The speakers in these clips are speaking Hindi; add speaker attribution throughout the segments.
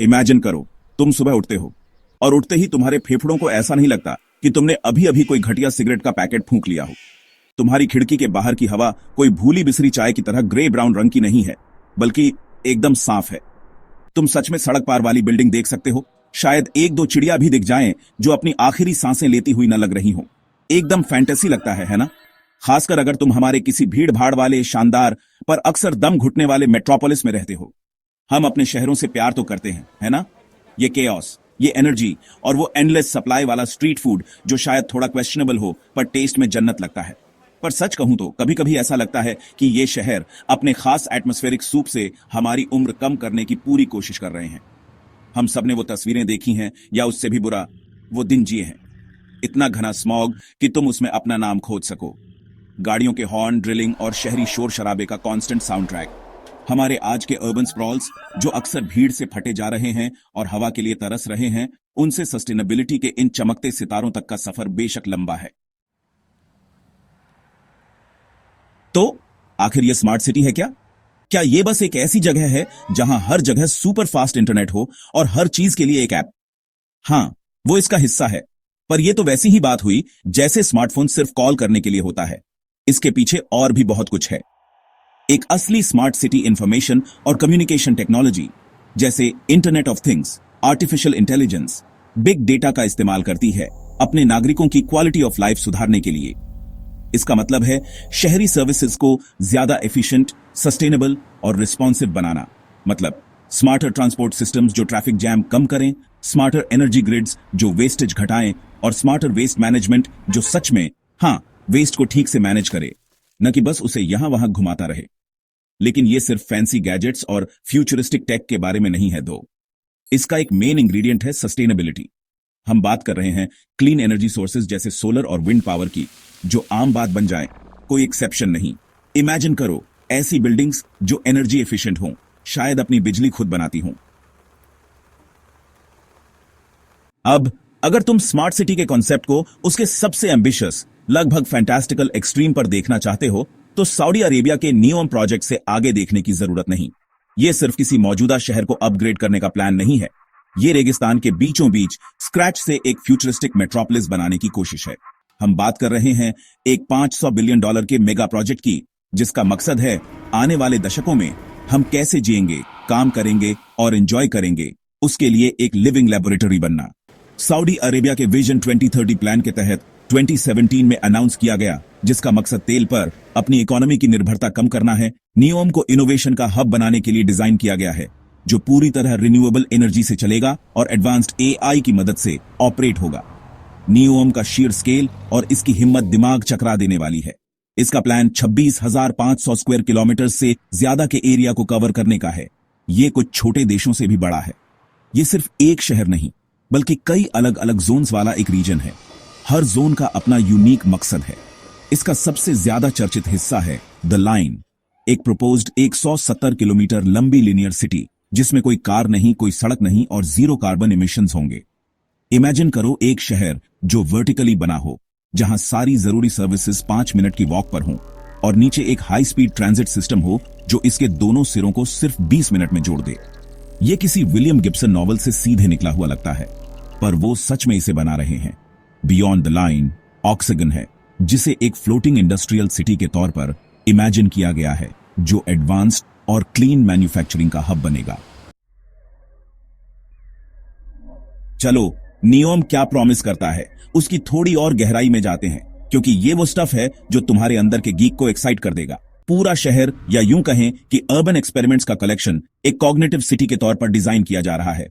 Speaker 1: इमेजिन करो, तुम सुबह उठते हो और उठते ही तुम्हारे फेफड़ों को ऐसा नहीं लगता कि तुमने अभी अभी कोई घटिया सिगरेट का पैकेट फूंक लिया हो। तुम्हारी खिड़की के बाहर की हवा कोई भूली बिसरी चाय की तरह ग्रे ब्राउन रंग की नहीं है, बल्कि एकदम साफ है। तुम सच में सड़क पार वाली बिल्डिंग देख सकते हो। शायद एक दो चिड़िया भी दिख जाएं जो अपनी आखिरी सांसें लेती हुई न लग रही हो। एकदम फैंटेसी लगता है ना? खासकर अगर तुम हमारे किसी भीड़ भाड़ वाले, शानदार पर अक्सर दम घुटने वाले मेट्रोपोलिस में रहते हो। हम अपने शहरों से प्यार तो करते हैं, है ना? ये केओस, ये एनर्जी और वो एंडलेस सप्लाई वाला स्ट्रीट फूड जो शायद थोड़ा क्वेश्चनेबल हो पर टेस्ट में जन्नत लगता है। पर सच कहूं तो कभी कभी ऐसा लगता है कि ये शहर अपने खास एटमॉस्फेरिक सूप से हमारी उम्र कम करने की पूरी कोशिश कर रहे हैं। हम सबने वो तस्वीरें देखी हैं, या उससे भी बुरा वो दिन जिए हैं। इतना घना स्मॉग कि तुम उसमें अपना नाम खोज सको। गाड़ियों के हॉर्न, ड्रिलिंग और शहरी शोर शराबे का कांस्टेंट साउंड ट्रैक। हमारे आज के अर्बन स्प्रॉल्स जो अक्सर भीड़ से फटे जा रहे हैं और हवा के लिए तरस रहे हैं, उनसे सस्टेनेबिलिटी के इन चमकते सितारों तक का सफर बेशक लंबा है। तो आखिर ये स्मार्ट सिटी है क्या? क्या ये बस एक ऐसी जगह है जहां हर जगह सुपर फास्ट इंटरनेट हो और हर चीज के लिए एक ऐप? हां, वो इसका हिस्सा है, पर यह तो वैसी ही बात हुई जैसे स्मार्टफोन सिर्फ कॉल करने के लिए होता है। इसके पीछे और भी बहुत कुछ है। एक असली स्मार्ट सिटी इंफॉर्मेशन और कम्युनिकेशन टेक्नोलॉजी जैसे internet of things, artificial intelligence, big data का इस्तेमाल करती है अपने नागरिकों की क्वालिटी ऑफ लाइफ सुधारने के लिए। इसका मतलब है शहरी सर्विसेज को ज्यादा एफिशिएंट, सस्टेनेबल और रिस्पॉन्सिव बनाना। मतलब स्मार्टर ट्रांसपोर्ट सिस्टम्स जो ट्रैफिक जैम कम करें, स्मार्टर एनर्जी ग्रिड्स जो वेस्टेज घटाएं, और स्मार्टर वेस्ट मैनेजमेंट जो सच में वेस्ट को ठीक से मैनेज करे, न कि बस उसे यहां वहां घुमाता रहे। लेकिन यह सिर्फ फैंसी गैजेट्स और फ्यूचरिस्टिक टेक के बारे में नहीं है दो। इसका एक मेन इंग्रेडिएंट है सस्टेनेबिलिटी। हम बात कर रहे हैं क्लीन एनर्जी सोर्सेज जैसे सोलर और विंड पावर की, जो आम बात बन जाए, कोई एक्सेप्शन नहीं। इमेजिन करो ऐसी बिल्डिंग्स जो एनर्जी एफिशिएंट हों, शायद अपनी बिजली खुद बनाती हों। अब अगर तुम स्मार्ट सिटी के कॉन्सेप्ट को उसके सबसे एम्बिशियस, लगभग फैंटास्टिकल एक्सट्रीम पर देखना चाहते हो, तो सऊदी अरेबिया के नियोम प्रोजेक्ट से आगे देखने की जरूरत नहीं। यह सिर्फ किसी मौजूदा शहर को अपग्रेड करने का प्लान नहीं है। यह रेगिस्तान के बीचों बीच स्क्रैच से एक फ्यूचरिस्टिक मेट्रोपोलिस बनाने की कोशिश है। हम बात कर रहे हैं एक $500 बिलियन के मेगा प्रोजेक्ट की, जिसका मकसद है आने वाले दशकों में हम कैसे जिएंगे, काम करेंगे और एंजॉय करेंगे, उसके लिए एक लिविंग लेबोरेटरी बनना। सऊदी अरेबिया के विजन 2030 प्लान के तहत 2017 में अनाउंस किया गया, जिसका मकसद तेल पर अपनी इकोनॉमी की निर्भरता कम करना है। नियोम को इनोवेशन का हब बनाने के लिए डिजाइन किया गया है, जो पूरी तरह रिन्यूएबल एनर्जी से चलेगा और एडवांस्ड एआई की मदद से ऑपरेट होगा। नियोम का शीर स्केल और इसकी हिम्मत दिमाग चकरा देने वाली है। इसका प्लान 26,500 स्क्वायर किलोमीटर से ज्यादा के एरिया को कवर करने का है। यह कुछ छोटे देशों से भी बड़ा है। यह सिर्फ एक शहर नहीं, बल्कि कई अलग अलग जोन्स वाला एक रीजन है। हर जोन का अपना यूनिक मकसद है। इसका सबसे ज्यादा चर्चित हिस्सा है द लाइन, एक प्रोपोज्ड 170 किलोमीटर लंबी लिनियर सिटी, जिसमें कोई कार नहीं, कोई सड़क नहीं और जीरो कार्बन इमिशंस होंगे। इमेजिन करो एक शहर जो वर्टिकली बना हो, जहां सारी जरूरी सर्विसेज 5 मिनट की वॉक पर हों, और नीचे एक हाई स्पीड ट्रांजिट सिस्टम हो जो इसके दोनों सिरों को सिर्फ 20 मिनट में जोड़ दे। यह किसी विलियम गिब्सन नॉवल से सीधे निकला हुआ लगता है, पर वो सच में इसे बना रहे हैं। बियॉन्ड द लाइन ऑक्सीगन है, जिसे एक फ्लोटिंग इंडस्ट्रियल सिटी के तौर पर इमेजिन किया गया है, जो एडवांस्ड और क्लीन मैन्युफैक्चरिंग का हब बनेगा। चलो, नियोम क्या प्रॉमिस करता है उसकी थोड़ी और गहराई में जाते हैं, क्योंकि ये वो स्टफ है जो तुम्हारे अंदर के गीक को एक्साइट कर देगा। पूरा शहर, या यूं कहें कि अर्बन एक्सपेरिमेंट्स का कलेक्शन, एक कॉग्निटिव सिटी के तौर पर डिजाइन किया जा रहा है।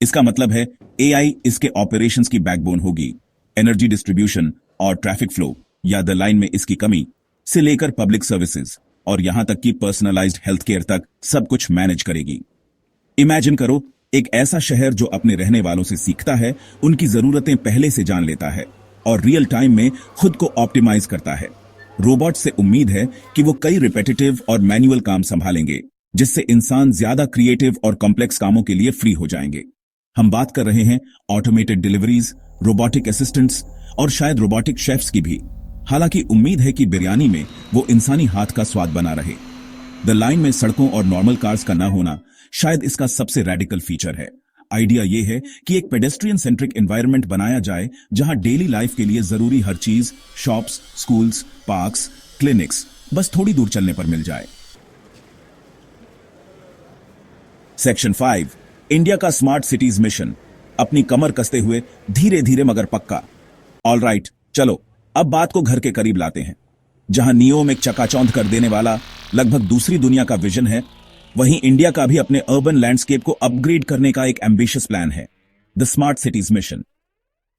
Speaker 1: इसका मतलब है एआई इसके ऑपरेशंस की बैकबोन होगी। एनर्जी डिस्ट्रीब्यूशन और ट्रैफिक फ्लो, या द लाइन में इसकी कमी से लेकर पब्लिक सर्विसेज और यहां तक कि पर्सनलाइज्ड हेल्थ केयर तक सब कुछ मैनेज करेगी। इमेजिन करो एक ऐसा शहर जो अपने रहने वालों से सीखता है, उनकी जरूरतें पहले से जान लेता है और रियल टाइम में खुद को ऑप्टिमाइज करता है। रोबोट से उम्मीद है कि वो कई रिपेटिटिव और मैनुअल काम संभालेंगे, जिससे इंसान ज्यादा क्रिएटिव और कॉम्प्लेक्स कामों के लिए फ्री हो जाएंगे। हम बात कर रहे हैं ऑटोमेटेड डिलीवरीज, रोबोटिक असिस्टेंट्स और शायद रोबोटिक शेफ्स की भी। हालांकि उम्मीद है कि बिरयानी में वो इंसानी हाथ का स्वाद बना रहे। द लाइन में सड़कों और नॉर्मल कार्स का ना होना शायद इसका सबसे रेडिकल फीचर है। आइडिया ये है कि एक पेडेस्ट्रियन सेंट्रिक एनवायरनमेंट बनाया जाए जहां डेली लाइफ के लिए जरूरी हर चीज, शॉप्स, स्कूल्स, पार्क्स, क्लिनिक्स बस थोड़ी दूर चलने पर मिल जाए। सेक्शन 5, इंडिया का स्मार्ट सिटीज मिशन, अपनी कमर कसते हुए धीरे धीरे मगर पक्का। ऑलराइट, चलो अब बात को घर के करीब लाते हैं। जहां नियोम एक चकाचौंध कर देने वाला लगभग दूसरी दुनिया का विजन है, वहीं इंडिया का भी अपने अर्बन लैंडस्केप को अपग्रेड करने का एक एम्बिशियस प्लान है, द स्मार्ट सिटीज मिशन।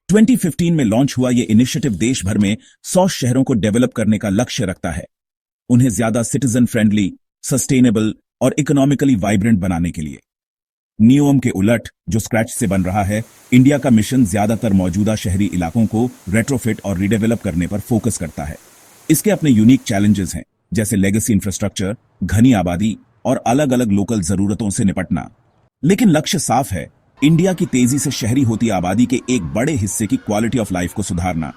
Speaker 1: 2015 में लॉन्च हुआ यह इनिशिएटिव देश भर में 100 शहरों को डेवलप करने का लक्ष्य रखता है, उन्हें ज्यादा सिटीजन फ्रेंडली, सस्टेनेबल और इकोनॉमिकली वाइब्रेंट बनाने के लिए। नियोम के उलट जो स्क्रैच से बन रहा है, इंडिया का मिशन ज्यादातर मौजूदा शहरी इलाकों को रेट्रोफिट और रीडेवलप करने पर फोकस करता है। इसके अपने यूनिक चैलेंजेस हैं, जैसे लेगेसी इंफ्रास्ट्रक्चर, घनी आबादी और अलग अलग लोकल जरूरतों से निपटना। लेकिन लक्ष्य साफ है, इंडिया की तेजी से शहरी होती आबादी के एक बड़े हिस्से की क्वालिटी ऑफ लाइफ को सुधारना।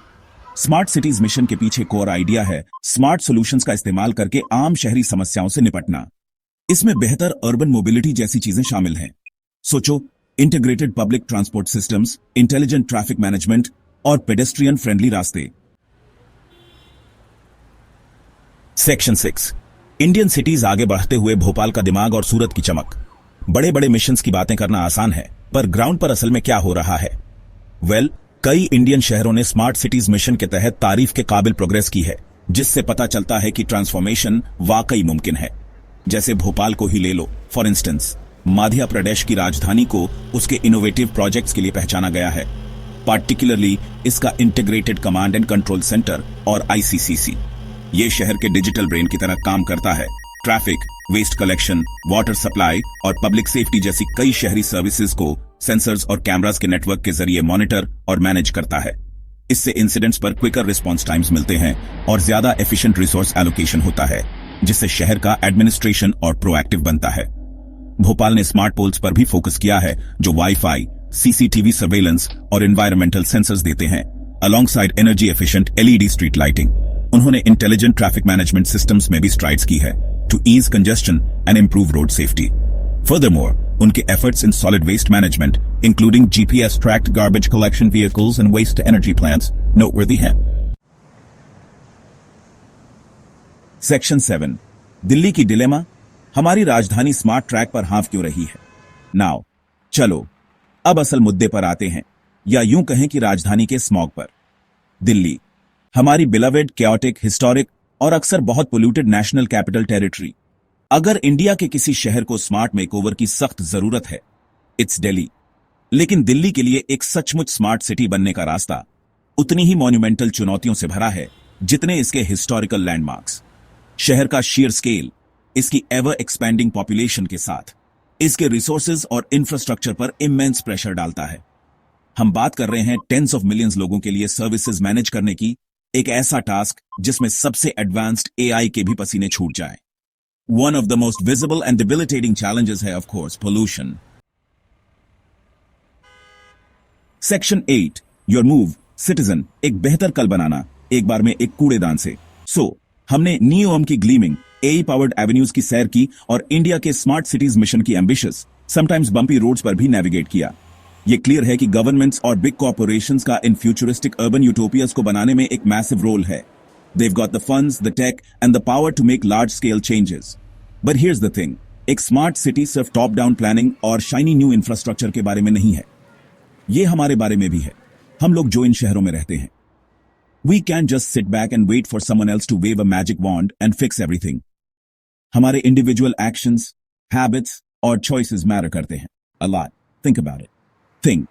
Speaker 1: स्मार्ट सिटीज मिशन के पीछे कोर आइडिया है स्मार्ट सॉल्यूशंस का इस्तेमाल करके आम शहरी समस्याओं से निपटना। इसमें बेहतर अर्बन मोबिलिटी जैसी चीजें शामिल हैं। सोचो, integrated public transport systems, intelligent traffic management और पेडेस्ट्रियन फ्रेंडली रास्ते। सेक्शन 6, इंडियन सिटीज आगे बढ़ते हुए भोपाल का दिमाग और सूरत की चमक। बड़े बड़े मिशंस की बातें करना आसान है, पर ग्राउंड पर असल में क्या हो रहा है? कई इंडियन शहरों ने स्मार्ट सिटीज मिशन के तहत तारीफ के काबिल प्रोग्रेस की है, जिससे पता चलता है कि ट्रांसफॉर्मेशन वाकई मुमकिन है। जैसे भोपाल को ही ले लो। फॉर इंस्टेंस, मध्य प्रदेश की राजधानी को उसके इनोवेटिव प्रोजेक्ट्स के लिए पहचाना गया है, पार्टिकुलरली इसका integrated command and control centre और ICCC। ये शहर के डिजिटल ब्रेन की तरह काम करता है। Traffic, waste collection, water supply और पब्लिक सेफ्टी जैसी कई शहरी सर्विसेज को सेंसर्स और कैमरास के नेटवर्क के जरिए मॉनिटर और मैनेज करता है। इससे इंसिडेंट्स पर क्विकर रिस्पॉन्स टाइम्स मिलते हैं और ज्यादा एफिशिएंट रिसोर्स एलोकेशन होता है, जिससे शहर का एडमिनिस्ट्रेशन और प्रोएक्टिव बनता है। भोपाल ने स्मार्ट पोल्स पर भी फोकस किया है, जो वाईफाई, CCTV सर्वेलेंस और एनवायरमेंटल सेंसर्स देते हैं, alongside energy efficient LED street lighting. उन्होंने इंटेलिजेंट ट्रैफिक मैनेजमेंट सिस्टम्स में भी स्ट्राइड्स की है to ease congestion and improve road safety. Furthermore, उनके efforts in solid waste management, including GPS tracked garbage collection vehicles and waste energy plants, noteworthy हैं। सेक्शन 7, दिल्ली की डिलेमा, हमारी राजधानी स्मार्ट ट्रैक पर हाँफ क्यों रही है? नाउ चलो अब असल मुद्दे पर आते हैं, या यूं कहें कि राजधानी के स्मॉग पर। दिल्ली, हमारी बिलवेड, कैओटिक, हिस्टोरिक और अक्सर बहुत पोल्यूटेड नेशनल कैपिटल टेरिटरी। अगर इंडिया के किसी शहर को स्मार्ट मेकओवर की सख्त जरूरत है, इट्स दिल्ली। लेकिन दिल्ली के लिए एक सचमुच स्मार्ट सिटी बनने का रास्ता उतनी ही मॉन्यूमेंटल चुनौतियों से भरा है जितने इसके हिस्टोरिकल लैंडमार्क्स। शहर का शेयर स्केल, इसकी एवर एक्सपैंडिंग पॉपुलेशन के साथ इसके रिसोर्सेज और इंफ्रास्ट्रक्चर पर इमेंस प्रेशर डालता है। हम बात कर रहे हैं टेंस ऑफ मिलियंस लोगों के लिए सर्विसेज मैनेज करने की, एक ऐसा टास्क जिसमें सबसे एडवांस्ड AI के भी पसीने छूट जाए। One of the most visible and debilitating challenges है of course pollution. Section 8, your move citizen, एक बेहतर कल बनाना, एक बार में एक कूड़ेदान से। हमने नियोम की ग्लीमिंग AI पावर्ड एवेन्यूज की सैर की और इंडिया के स्मार्ट सिटीज मिशन की एम्बिशियस, समटाइम्स बम्पी रोड्स पर भी नेविगेट किया। ये क्लियर है कि गवर्नमेंट्स और बिग कॉर्पोरेशंस का इन फ्यूचरिस्टिक अर्बन यूटोपियाज को बनाने में एक मैसिव रोल है। They've got the funds, the tech and the power to make large scale changes. But here's the thing, एक स्मार्ट सिटी सिर्फ टॉप डाउन प्लानिंग और शाइनी न्यू इंफ्रास्ट्रक्चर के बारे में नहीं है, ये हमारे बारे में भी है, हम लोग जो इन शहरों में रहते हैं। We can't just sit back and wait for someone else to wave a magic wand and fix everything. हमारे इंडिविजुअल एक्शंस, हैबिट्स और चॉइसेस मैटर करते हैं a lot. Think about it. Think.